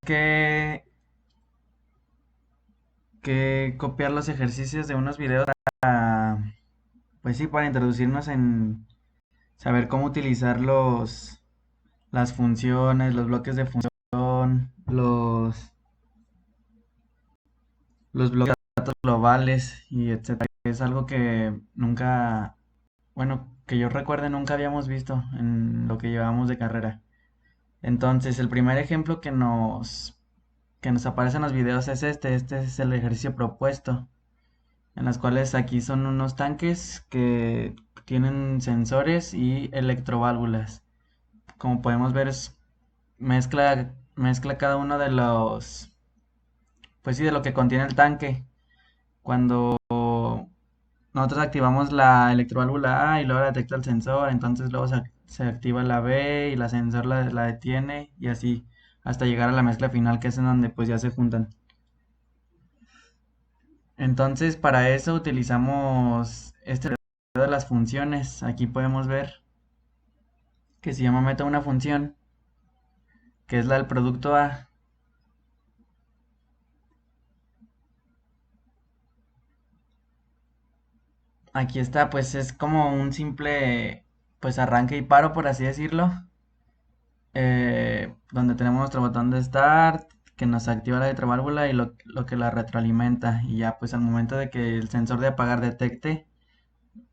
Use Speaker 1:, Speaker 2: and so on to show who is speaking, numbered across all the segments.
Speaker 1: que copiar los ejercicios de unos videos para, pues sí, para introducirnos en saber cómo utilizar las funciones, los bloques de función, los bloques de datos globales y etcétera. Es algo que nunca, bueno, que yo recuerde nunca habíamos visto en lo que llevamos de carrera. Entonces, el primer ejemplo que nos aparece en los videos es este es el ejercicio propuesto, en las cuales aquí son unos tanques que tienen sensores y electroválvulas. Como podemos ver, mezcla cada uno de pues sí, de lo que contiene el tanque. Cuando nosotros activamos la electroválvula A y luego la detecta el sensor, entonces luego se activa la B y la sensor la detiene y así hasta llegar a la mezcla final, que es en donde pues ya se juntan. Entonces para eso utilizamos este de las funciones. Aquí podemos ver que se llama meta una función, que es la del producto A. Aquí está, pues es como un simple pues arranque y paro, por así decirlo, donde tenemos nuestro botón de start que nos activa la retroválvula y lo que la retroalimenta, y ya pues al momento de que el sensor de apagar detecte,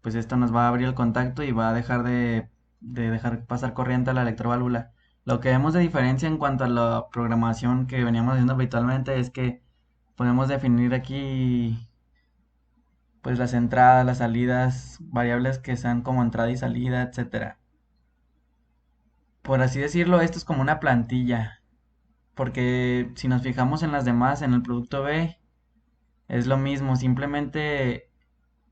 Speaker 1: pues esto nos va a abrir el contacto y va a dejar de dejar pasar corriente a la electroválvula. Lo que vemos de diferencia en cuanto a la programación que veníamos haciendo habitualmente es que podemos definir aquí pues las entradas, las salidas, variables que sean como entrada y salida, etcétera. Por así decirlo, esto es como una plantilla, porque si nos fijamos en las demás, en el producto B, es lo mismo, simplemente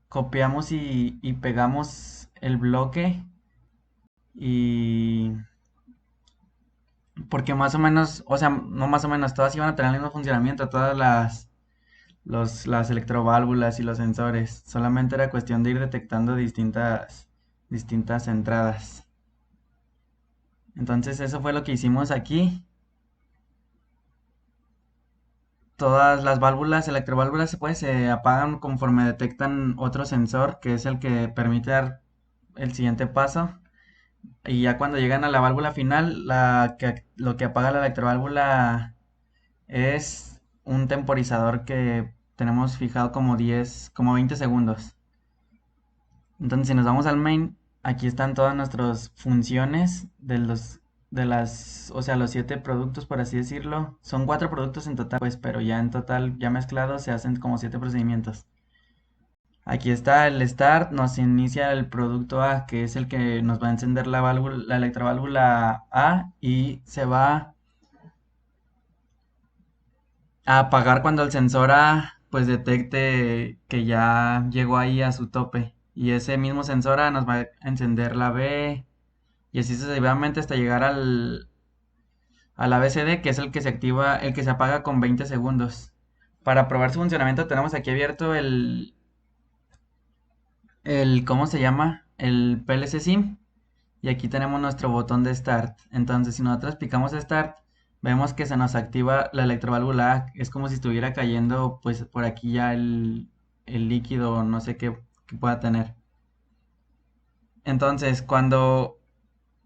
Speaker 1: copiamos y pegamos el bloque y porque más o menos, o sea, no más o menos, todas iban a tener el mismo funcionamiento, todas las electroválvulas y los sensores, solamente era cuestión de ir detectando distintas entradas. Entonces eso fue lo que hicimos aquí. Todas las válvulas, electroválvulas, pues se apagan conforme detectan otro sensor, que es el que permite dar el siguiente paso. Y ya cuando llegan a la válvula final, lo que apaga la electroválvula es un temporizador que tenemos fijado como 20 segundos. Entonces, si nos vamos al main, aquí están todas nuestras funciones o sea, los 7 productos, por así decirlo. Son 4 productos en total, pues, pero ya en total, ya mezclados, se hacen como 7 procedimientos. Aquí está el start, nos inicia el producto A, que es el que nos va a encender la electroválvula A y se va a apagar cuando el sensor A pues detecte que ya llegó ahí a su tope. Y ese mismo sensor A nos va a encender la B y así sucesivamente hasta llegar al ABCD, que es el que se activa, el que se apaga con 20 segundos. Para probar su funcionamiento tenemos aquí abierto ¿cómo se llama? El PLC SIM. Y aquí tenemos nuestro botón de Start. Entonces, si nosotros picamos Start, vemos que se nos activa la electroválvula A. Es como si estuviera cayendo, pues, por aquí ya el líquido, no sé qué pueda tener. Entonces, cuando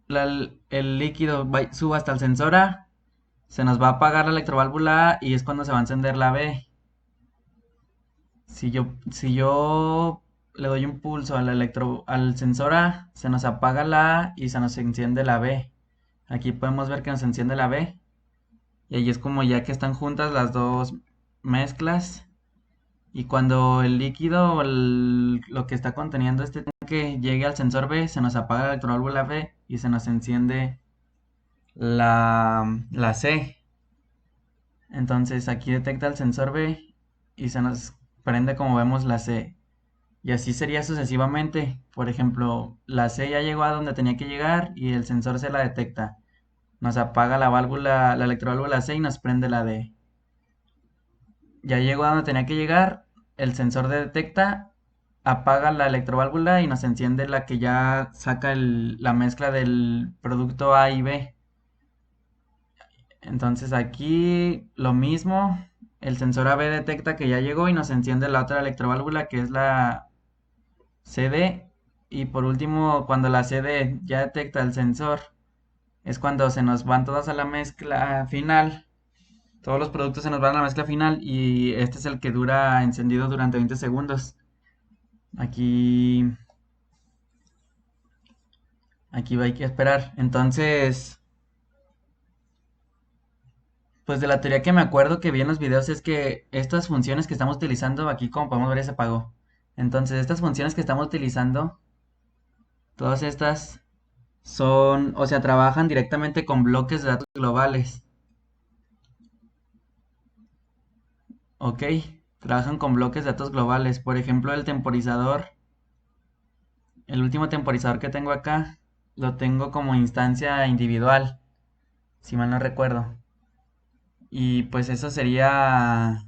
Speaker 1: el líquido suba hasta el sensor A, se nos va a apagar la electroválvula A y es cuando se va a encender la B. Si yo le doy un pulso al sensor A, se nos apaga la A y se nos enciende la B. Aquí podemos ver que nos enciende la B. Y ahí es como ya que están juntas las dos mezclas. Y cuando el líquido o lo que está conteniendo este tanque llegue al sensor B, se nos apaga la electroválvula B y se nos enciende la C. Entonces aquí detecta el sensor B y se nos prende como vemos la C. Y así sería sucesivamente. Por ejemplo, la C ya llegó a donde tenía que llegar y el sensor se la detecta. Nos apaga la electroválvula C y nos prende la D. Ya llegó a donde tenía que llegar, el sensor detecta, apaga la electroválvula y nos enciende la que ya saca la mezcla del producto A y B. Entonces aquí lo mismo, el sensor AB detecta que ya llegó y nos enciende la otra electroválvula que es la CD. Y por último, cuando la CD ya detecta el sensor, es cuando se nos van todas a la mezcla final. Todos los productos se nos van a la mezcla final y este es el que dura encendido durante 20 segundos. Aquí, aquí va, hay que esperar. Entonces, pues de la teoría que me acuerdo que vi en los videos es que estas funciones que estamos utilizando, aquí como podemos ver ya se apagó. Entonces, estas funciones que estamos utilizando, todas estas son, o sea, trabajan directamente con bloques de datos globales. ¿Ok? Trabajan con bloques de datos globales. Por ejemplo, el temporizador, el último temporizador que tengo acá, lo tengo como instancia individual, si mal no recuerdo. Y pues eso sería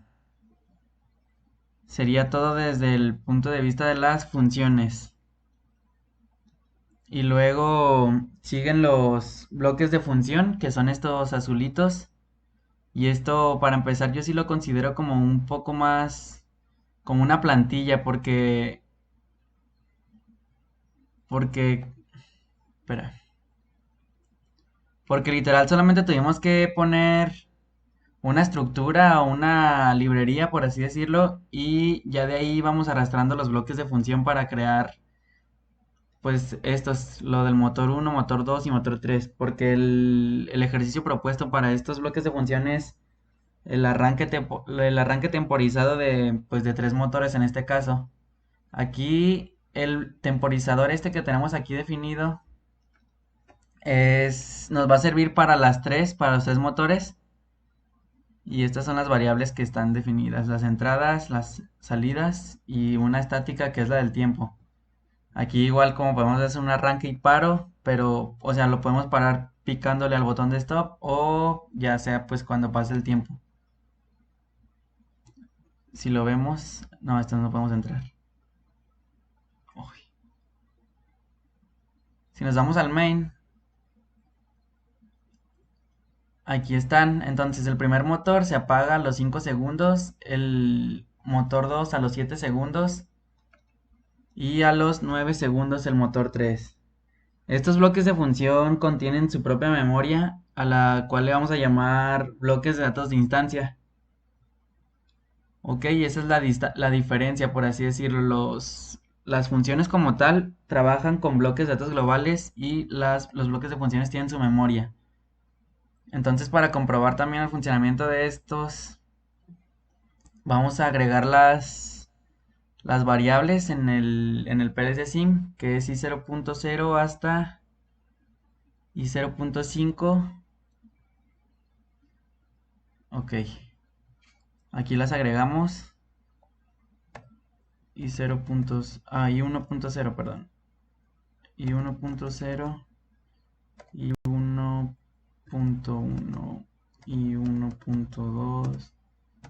Speaker 1: todo desde el punto de vista de las funciones. Y luego siguen los bloques de función, que son estos azulitos. Y esto, para empezar, yo sí lo considero como un poco más, como una plantilla, porque, espera, porque literal solamente tuvimos que poner una estructura o una librería, por así decirlo, y ya de ahí vamos arrastrando los bloques de función para crear, pues, estos, lo del motor uno, motor 2 y motor 3, porque el ejercicio propuesto para estos bloques de funciones el arranque temporizado de, pues, de tres motores en este caso. Aquí el temporizador este que tenemos aquí definido nos va a servir para los tres motores. Y estas son las variables que están definidas, las entradas, las salidas y una estática que es la del tiempo. Aquí igual como podemos hacer un arranque y paro, pero, o sea, lo podemos parar picándole al botón de stop o ya sea pues cuando pase el tiempo. Si lo vemos, no, esto no podemos entrar. Uy. Si nos vamos al main, aquí están. Entonces el primer motor se apaga a los 5 segundos, el motor 2 a los 7 segundos y a los 9 segundos el motor 3. Estos bloques de función contienen su propia memoria, a la cual le vamos a llamar bloques de datos de instancia. Ok, esa es la diferencia, por así decirlo. Las funciones como tal trabajan con bloques de datos globales y los bloques de funciones tienen su memoria. Entonces, para comprobar también el funcionamiento de estos, vamos a agregar las variables en el PLC-SIM, que es i0.0 hasta i0.5. Ok, aquí las agregamos y 1.0, perdón. Y 1.0 y 1.1 y 1.2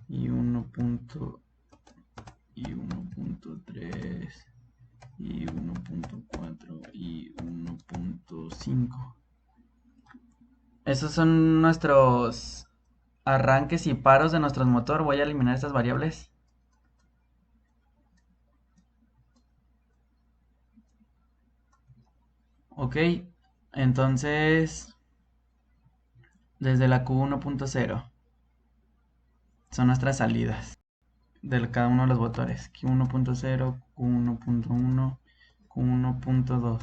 Speaker 1: y 1.3 y 1.4 y 1.5. Esos son nuestros arranques y paros de nuestro motor. Voy a eliminar estas variables. Ok, entonces desde la Q1.0 son nuestras salidas de cada uno de los motores. Q1.0, Q1.1, Q1.2.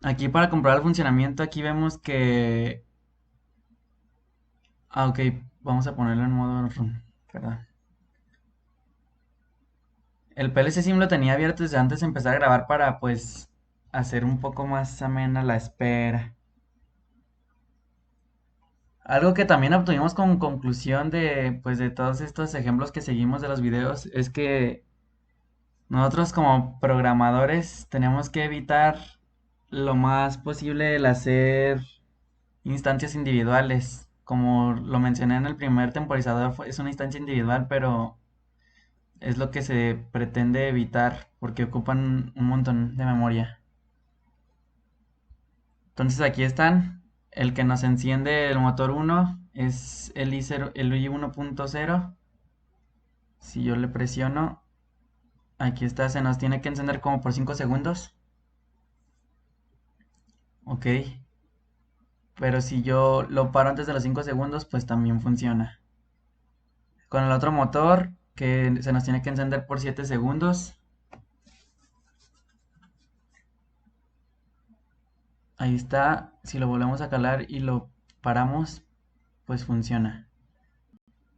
Speaker 1: Aquí para comprobar el funcionamiento, aquí vemos que... Ah, ok, vamos a ponerlo en modo run, perdón. El PLC Sim lo tenía abierto desde antes de empezar a grabar para, pues, hacer un poco más amena la espera. Algo que también obtuvimos como conclusión de, pues, de todos estos ejemplos que seguimos de los videos es que nosotros como programadores tenemos que evitar lo más posible el hacer instancias individuales. Como lo mencioné en el primer temporizador, es una instancia individual, pero es lo que se pretende evitar porque ocupan un montón de memoria. Entonces aquí están. el que nos enciende el motor 1 es el I 1.0. Si yo le presiono, aquí está, se nos tiene que encender como por 5 segundos. Ok. Pero si yo lo paro antes de los 5 segundos, pues también funciona. Con el otro motor, que se nos tiene que encender por 7 segundos. Ahí está. Si lo volvemos a calar y lo paramos, pues funciona.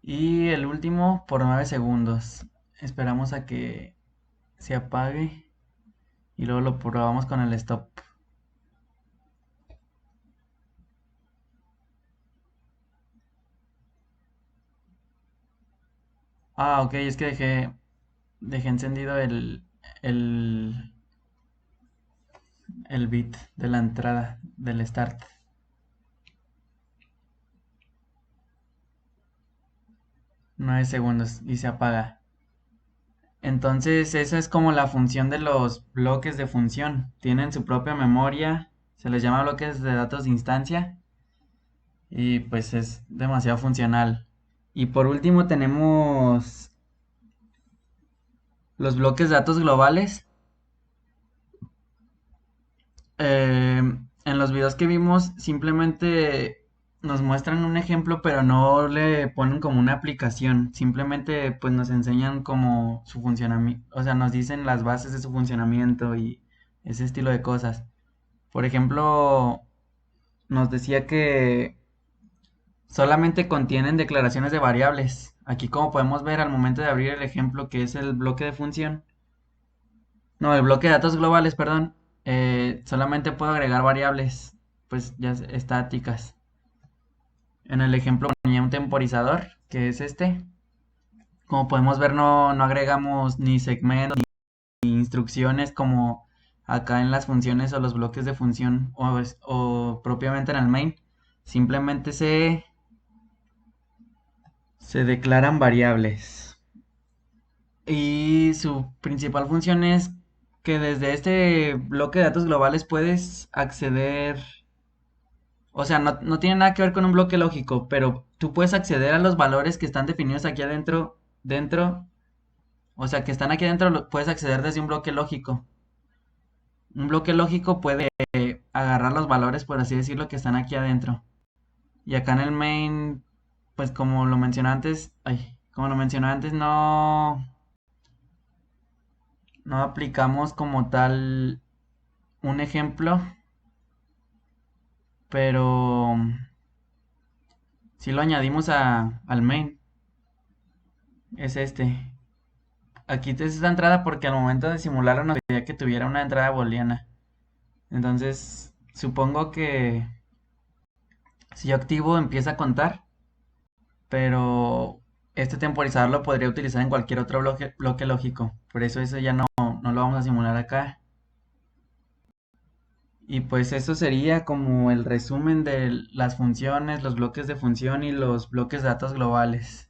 Speaker 1: Y el último por 9 segundos. Esperamos a que se apague y luego lo probamos con el stop. Ah, ok, es que dejé encendido el, el bit de la entrada del start. 9 segundos y se apaga. Entonces, esa es como la función de los bloques de función. Tienen su propia memoria, se les llama bloques de datos de instancia y pues es demasiado funcional. Y por último tenemos los bloques de datos globales. En los videos que vimos simplemente nos muestran un ejemplo, pero no le ponen como una aplicación. Simplemente pues nos enseñan como su funcionamiento, o sea, nos dicen las bases de su funcionamiento y ese estilo de cosas. Por ejemplo, nos decía que solamente contienen declaraciones de variables. Aquí como podemos ver al momento de abrir el ejemplo que es el bloque de función, no, el bloque de datos globales, perdón, solamente puedo agregar variables, pues ya estáticas. En el ejemplo ponía un temporizador, que es este. Como podemos ver, no agregamos ni segmentos ni instrucciones como acá en las funciones o los bloques de función o propiamente en el main. Simplemente se declaran variables. Y su principal función es que desde este bloque de datos globales puedes acceder, o sea, no tiene nada que ver con un bloque lógico, pero tú puedes acceder a los valores que están definidos aquí adentro, o sea, que están aquí adentro, puedes acceder desde un bloque lógico. Un bloque lógico puede agarrar los valores, por así decirlo, que están aquí adentro. Y acá en el main, pues como lo mencioné antes, no aplicamos como tal un ejemplo, pero sí lo añadimos al main. Es este. Aquí es esta entrada porque al momento de simularlo nos pedía que tuviera una entrada booleana. Entonces, supongo que si yo activo empieza a contar, pero este temporizador lo podría utilizar en cualquier otro bloque lógico. Por eso ya no lo vamos a simular acá. Y pues eso sería como el resumen de las funciones, los bloques de función y los bloques de datos globales.